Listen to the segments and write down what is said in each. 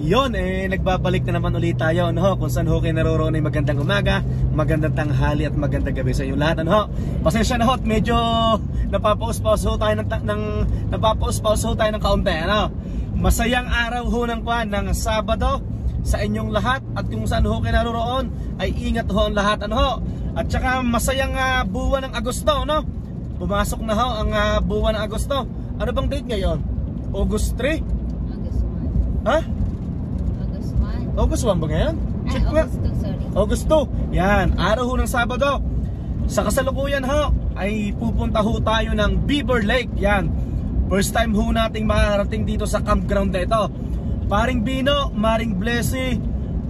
Yon, nagbabalik na naman ulit tayo, ano, kung saan ho kayo naroroon ay magandang umaga, magandang tanghali at magandang gabi sa inyo lahat, ano. Pasensya na ho, medyo napapaus-paus ho tayo ng kaunti, ano. Masayang araw ho ng Sabado sa inyong lahat, at kung saan ho kayo naroroon ay ingat ho ang lahat, ano ho. At saka masayang buwan ng Agosto, no. Pumasok na ho ang buwan ng Agosto. Ano bang date ngayon? August 3? August 1. Ha? August 1. August 1 ba ngayon? August 2, sorry. August 2. Yan, araw ho ng Sabado. Sa kasalukuyan ho ay pupunta ho tayo ng Beaver Lake. Yan, first time ho nating makarating dito sa campground na ito. Paring Bino, Maring Blessy,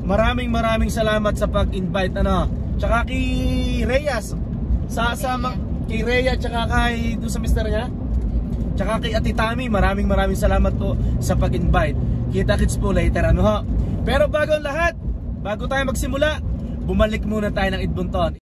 maraming salamat sa pag-invite, ano. Tsaka kay Reyes, kay Rhea, tsaka kay doon sa mister niya, tsaka kay Ate Tami, maraming salamat po sa pag-invite. Kita-kits po later, ano ho. Pero bago ang lahat, bago tayo magsimula, bumalik muna tayo ng Edmonton.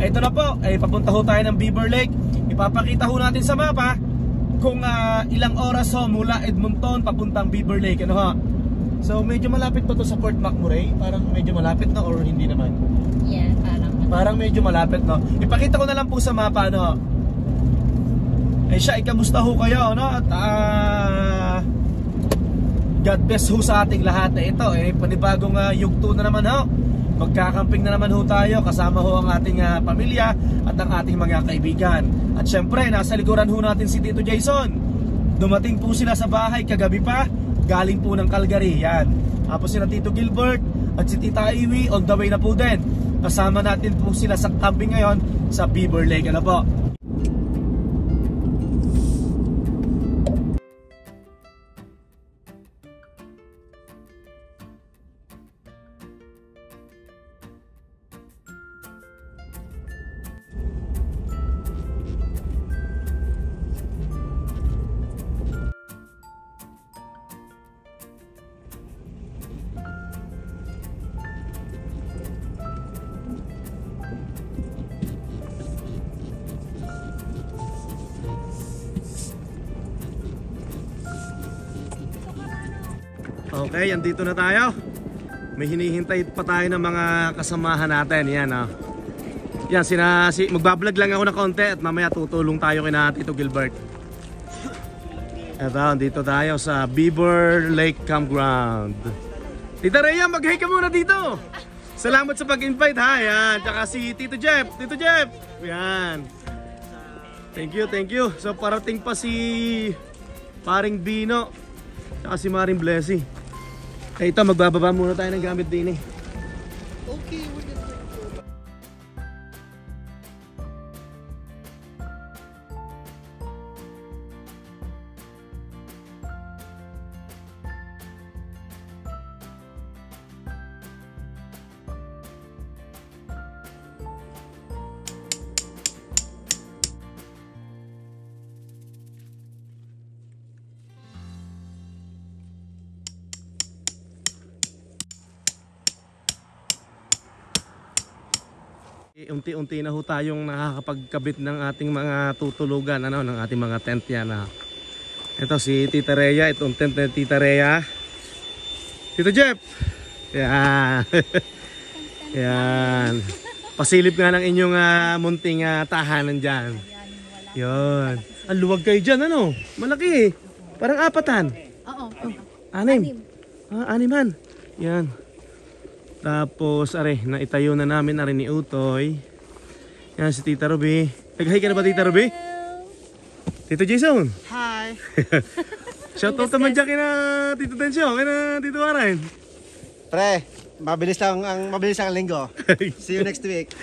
Ito na po, papunta ho tayo ng Beaver Lake. Ipapakita ho natin sa mapa kung ilang oras ho mula Edmonton papuntang Beaver Lake, ano ho. So medyo malapit pa to sa Fort McMurray. Parang medyo malapit na, or hindi naman? Yeah, parang medyo malapit, no. Ipakita ko na lang po sa mapa, ano ho. Siya, ikamusta ho kayo, no? At God bless ho sa ating lahat. Ito, panibagong yugto na naman ho. Magkakamping na naman ho tayo, kasama ho ang ating pamilya at ang ating mga kaibigan. At syempre, nasa likuran ho natin si Tito Jason. Dumating po sila sa bahay kagabi pa, galing po ng Calgary. Yan, tapos sila Tito Gilbert at si Tita Iwi on the way na po din. Kasama natin po sila sa camping ngayon sa Beaver Lake, ano po. Okay, andito na tayo. May hinihintay pa tayo ng mga kasamahan natin. Yan, yan, magbablog lang ako ng konti at mamaya tutulong tayo kina Tito Gilbert. Eto, andito tayo sa Beaver Lake Campground. Tita Rhea, mag-hi ka muna dito. Salamat sa pag-invite, ha. Yan, tsaka si Tito Jeff. Tito Jeff, yan. Thank you. So parating pa si Paring Bino, tsaka si Maring Blessy. Ito, magbababa muna tayo ng gamit din. Okay, we're good. Unti-unti na ho tayong nakakapagkabit ng ating mga tutulugan, ng ating mga tent yan. Ito si Tita Rhea, itong tent na Tita Rhea. Tito Jeff! Yan. Yan. Pasilip nga ng inyong munting tahanan dyan. Yun. Ang luwag kayo dyan, ano? Malaki eh. Parang apatan. Oo. Anim. Animan. Yan. Tapos, naitayo na namin ni Utoy. Yan si Tita Ruby. Nag-hi ka na ba, Tita Ruby? Tito Jason. Hi. Shoutout naman dyan kina Tito Tensyo, kina Tito Warren. Pre, mabilis ang linggo. See you next week.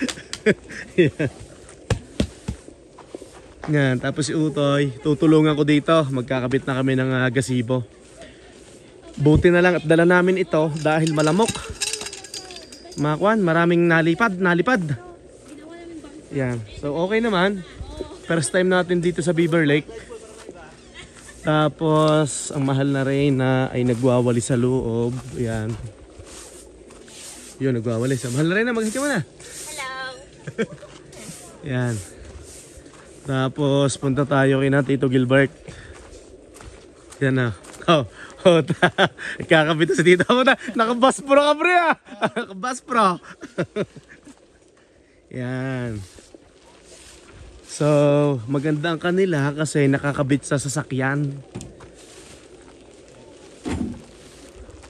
Yan, tapos si Utoy, tutulungan ko dito. Magkakabit na kami ng gazebo. Buti na lang at dala namin ito dahil malamok. Mga kwan, maraming nalipad. Yan, so okay naman. First time natin dito sa Beaver Lake. Tapos, ang mahal na rin na ay nagwawali sa loob. Yan. Yun, nagwawali sa mahal na rin na. Mag-hika mo na. Hello. Yan. Tapos, punta tayo kina Tito Gilbert. Yan na. Kakabit sa tita mo na. Naka-bus pro ka, pre, Naka-bus pro. Yan. So, maganda ang kanila kasi nakakabit sa sasakyan.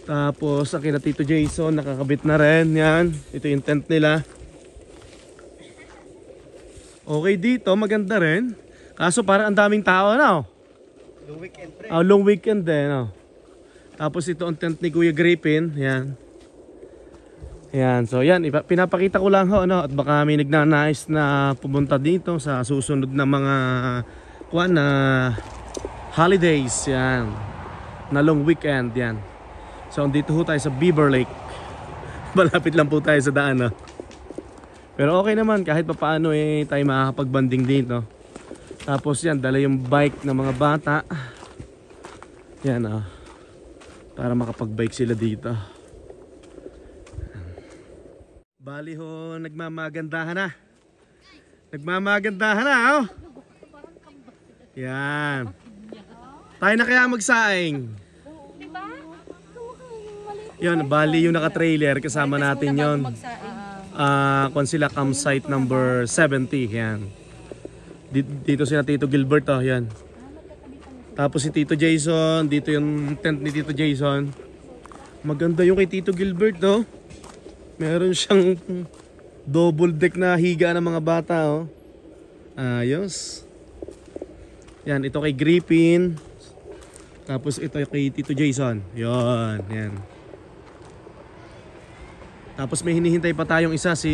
Tapos, ang kina Tito Jason, nakakabit na rin. Yan. Ito yung tent nila. Okay dito, maganda rin. Kaso parang ang daming tao na, Long weekend, pre. long weekend din, Tapos ito ang tent ni Kuya Griffin. Yan. Yan, so yan, pinapakita ko lang at baka may nagnanais na pumunta dito sa susunod na mga holidays, yan, na long weekend, yan. So dito ho tayo sa Beaver Lake. Malapit lang po tayo sa daan, Pero okay naman, kahit papaano tayo makakapag-banding dito. Tapos yan, dala yung bike ng mga bata. Yan, para makapag-bike sila dito. Bali ho, nagmamagandahan na. Yan. Tayo na kaya magsaing. Yan, bali yung naka-trailer, kasama natin yon. Kung sila campsite number 70, yan. Dito sila Tito Gilbert, yan. Tapos si Tito Jason, dito yung tent ni Tito Jason. Maganda yung kay Tito Gilbert, Meron siyang double deck na higa ng mga bata, Ayos. Yan, ito kay Griffin. Tapos ito kay Tito Jason. Yan. Tapos may hinihintay pa tayong isa, si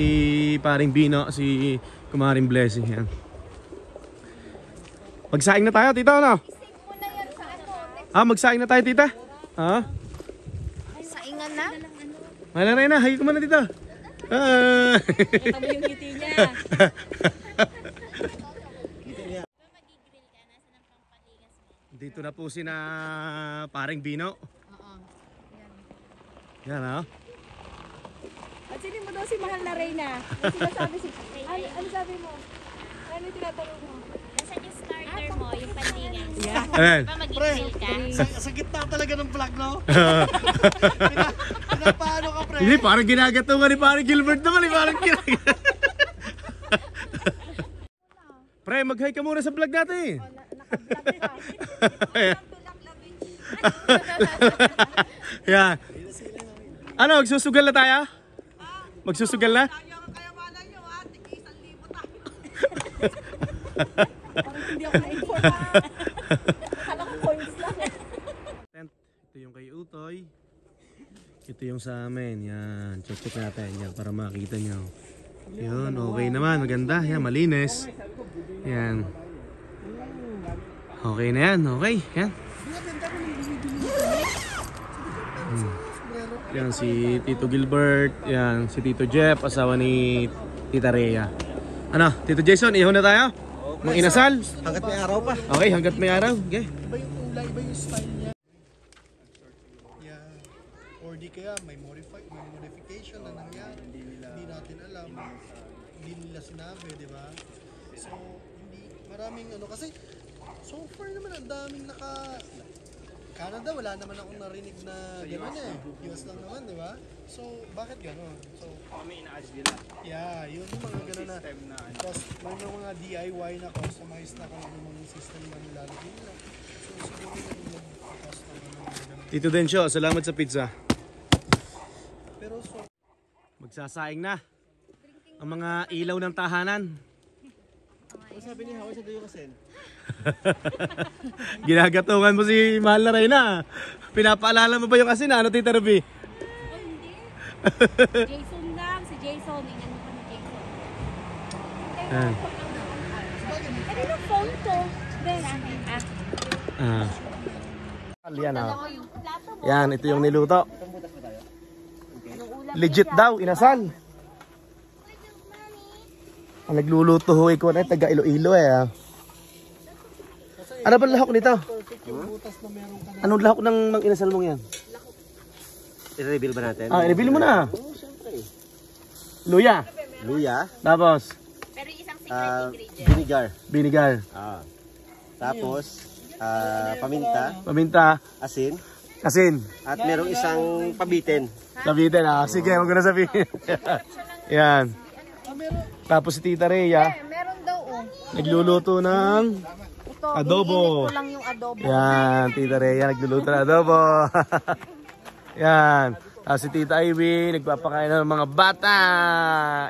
Paring Bino, si Kumaring Blessing. Yan. Magsaing na tayo, tita, magsaing na tayo, tita? Saingan na? Wala na, hayo ko muna dito. Ito mo yung ngiti niya. Dito na po sina Paring Bino. Yan, At sino mo daw si Mahal na Reyna? Ano sabi mo? Ano yung tinatanong mo? Nasaan yung starter mo, yung pandingan? Ayan. Pa mag-grill ka? Sa gitna talaga ng vlog, no? Pinapaano ka, pre? Hindi, parang ginagatungan ni Paring Gilbert naman, parang Pre, mag-hi ka muna sa vlog natin. Yan. Ano, magsusugal na tayo? Magsusugal na? Parang hindi ako na-inform. Akala ko points lang. Ito yung kay Utoy. Ito yung sa amin. Yan. Check natin yan para makita nyo. Yun. Okay naman. Maganda. Yan. Malinis. Yan. Okay na yan. Okay. Yan. Yan si Tito Gilbert. Yan. Si Tito Jeff. Asawa ni Tita Rhea. Ano? Tito Jason. Ihaw na tayo? Mang inasal? Hanggat may araw pa. Okay. Hanggat may araw. Okay. Iba yung kulay, iba yung style niya. Yeah. Or di kaya may modification na nangyari. Hindi natin alam. Hindi nila sinabi, di ba? So, hindi maraming kasi So far naman, ang daming Canada, wala naman akong narinig na gano'n eh. US lang naman, di ba? So, bakit gano'n? So, Kami ina-adjust nila. yeah, yun yung mga gano'n na. System na ano. Tapos, may mga DIY na customized na kung ano mga system na nilalagay nila. So, siguro yung nag-cost na gano'n. Tito Densyo, salamat sa pizza. Pero so, Magsasaing na ang mga ilaw ng tahanan. Ano sabi ni Howard sa Duyo Kasen? Ginagatungan mo si Mahal na Reyna. Pinapaalala mo ba yung asin? Ano, Tita Ruby? Oh, hindi. Jason lang. Si Jason. Ingan mo pa ni Jason. Yan. Ano yung phone to? Best. Ah. Yan, yan, ito yung niluto. Legit daw, inasal. Ang nagluluto ho ko na taga Iloilo eh. Ano ba lahok nito? Anong lahok ng mang inasal mong yan? I-reveal ba natin? Ah, i-reveal mo na. Luya. Luya, Tapos, Pero yung isang secret ingredient. vinegar. vinegar. Tapos, paminta, Paminta. asin, Asin. at merong isang pabitin. Sabihin ah. Sige, wag ko na sabihin. Yan. Tapos si Tita Rhea, Meron daw nagluluto ng Ito, adobo. ko lang yung adobo. Yan, Tita Rhea nagluluto ng adobo. Yan. Tapos si Tita Ivy, nagpapakain ng mga bata.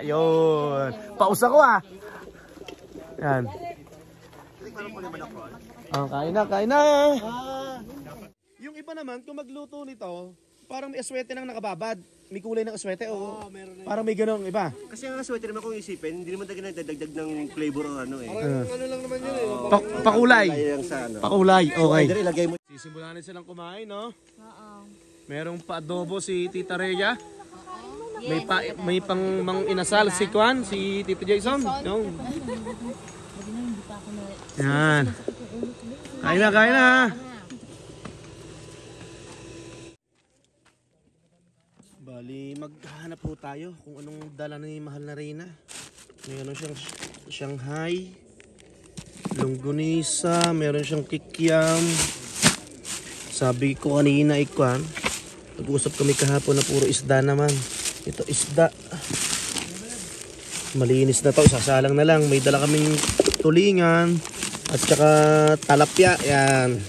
Yun. Pausa ko ah. Yan. Kain na, kain na. Yung iba naman, kung magluto nito, parang may aswete nang nakababad. May kulay ng aswete o parang may ganong iba. Kasi ang sweater naman kung isipin, hindi naman talaga nagdagdag ng flavor o ano eh. ano lang naman yun eh. Pakulay. Kaya lang sa ano. Pakulay, okay. Either ilagay mo. Sisimulan na silang kumain, no? Merong pa-adobo si Tita Rhea. May pang mang inasal si Kwan, si Tito Jason. No. Yan. Kain na, kain na. Bali, maghahanap po tayo kung anong dala ni Mahal na Reyna. Meron siyang Shanghai, longganisa, meron siyang kikiam. Sabi ko kanina ikwan, nag-usap kami kahapon na puro isda naman. Ito isda. Malinis na to, sasalang na lang. May dala kaming tulingan at saka talapya. Yan.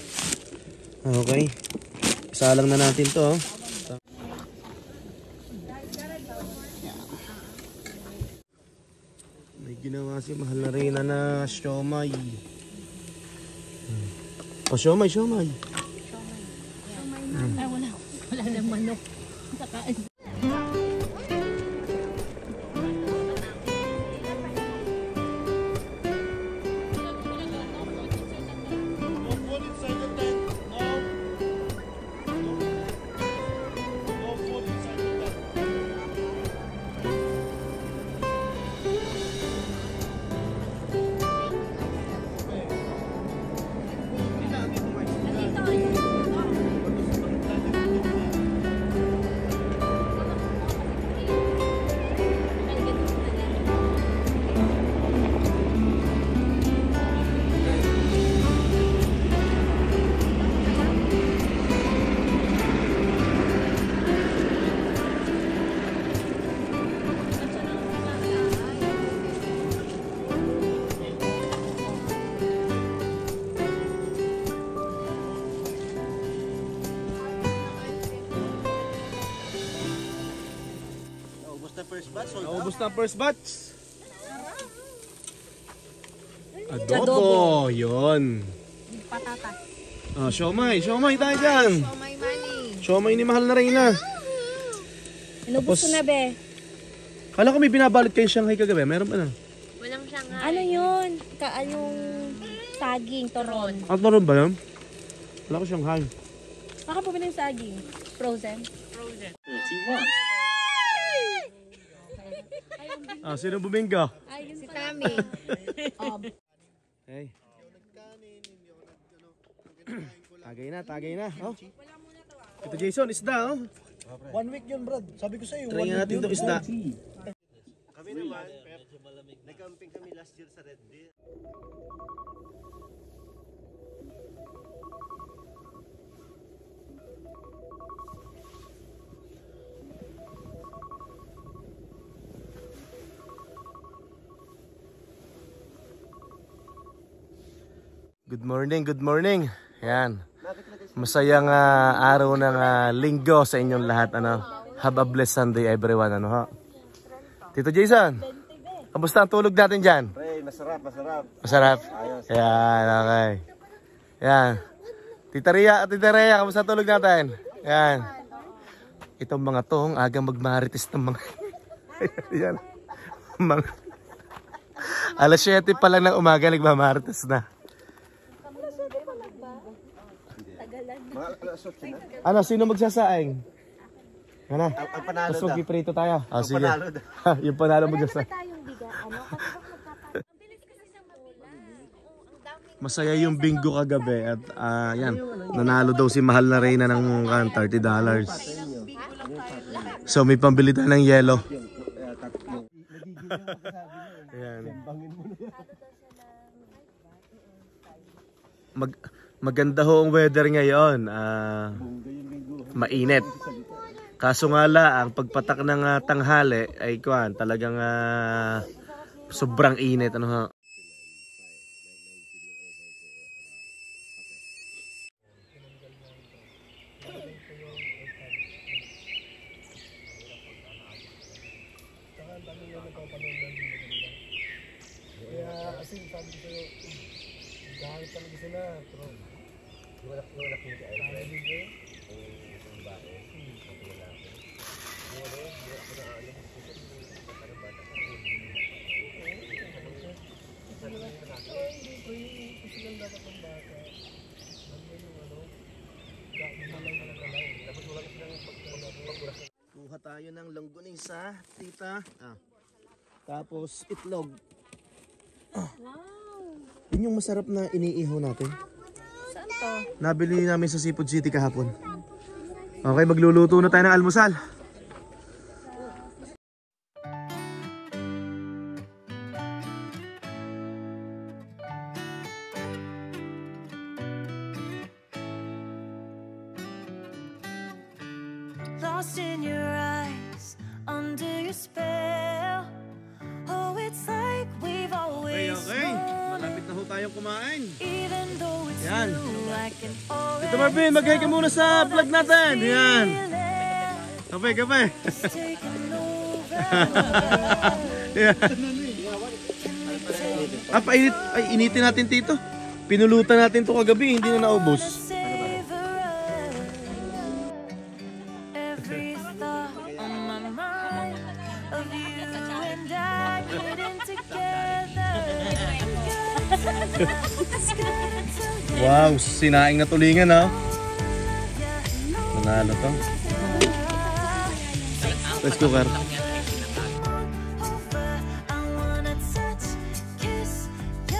Okay. Salang na natin to. May ginawa si Mahal na Reyna na siomay. O siomay, siomay. Ay, wala. Wala na manok. Sakain. Naubos na first batch, sold out. Naubos na ang first batch. Adobo. Yun. Patatas. Ah, siomay. Siomay tayo dyan. Oh, my money. Siomay ni Mahal na Reyna. Inubos ko na, be. Kala ko may binabalot kayo Shanghai kagabi. Meron ba na? Walang Shanghai. Ano yun? Anong saging, toron. At meron ba yun? Wala ko Shanghai. Baka po yung saging. Frozen. Ah, sino bumingga? Ayun Si pa. Tami. Hey. Tagay na. Oh. Ito Jason, isda oh. 1 week yun, Brad. Sabi ko sa'yo, Try nga natin itong isda. Kami naman, nag-camping kami last year sa Red Deer. Good morning, good morning. Yan. Masayang araw ng linggo sa inyong lahat. Ano? Have a blessed Sunday everyone. Ano ho? Tito Jason, kamusta ang tulog natin dyan? Pre, masarap, masarap. Masarap? Yan, okay. Yan. Tita Rhea, kamusta ang tulog natin? Yan. Itong mga to, ang agang magmarites ng mga... Yan. Mga... Alas 7 pa lang ng umaga, nagmamarites na. Ano, sino magsasaing? Ano? Ang panalo Mas daw. magpiprito tayo. Ah, sige. Panalo daw. Yung panalo magsasaing. Tayong biga, ano? Kasi pag mabilis kasi siyang mapula. Ang daming Masaya yung bingo kagabi at yan, nanalo daw si Mahal na Reyna ng $30. So may pambili tayo ng yelo. Ayan. Maganda ho ang weather ngayon. Mainit. Kaso nga ang pagpatak ng tanghali ay talagang sobrang init. Ano ha? Kuha tayo ng longganisa, tita. Tapos itlog. Yun yung masarap na iniihaw natin. Saan to? Nabili namin sa Seafood City kahapon. Okay, magluluto na tayo ng almusal. Lost in your eyes, under your spell. Oh, it's like we've always known. Malapit na ho tayong kumain. Even though it's Yan. new, I can already Ito Marvin, mag-hi ka muna sa vlog natin. Yan. feel it. Kape. It's taking over. Yan. Painit. Ay, initin natin tito. Pinulutan natin to kagabi, hindi na naubos. Savor every thought on my mind of you and I getting together. It's good to Wow, sinaing na tulingan ha. Manalo to. Let's go, Car. I wanna touch, kiss you.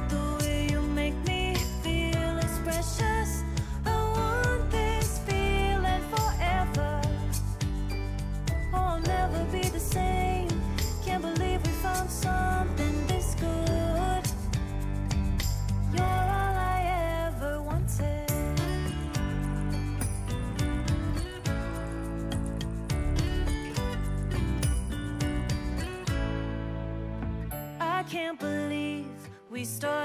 The way you make me feel is precious. I want this feeling forever. Oh, I'll never be the same. Can't believe we found something this good. You're all I ever wanted. I can't believe we started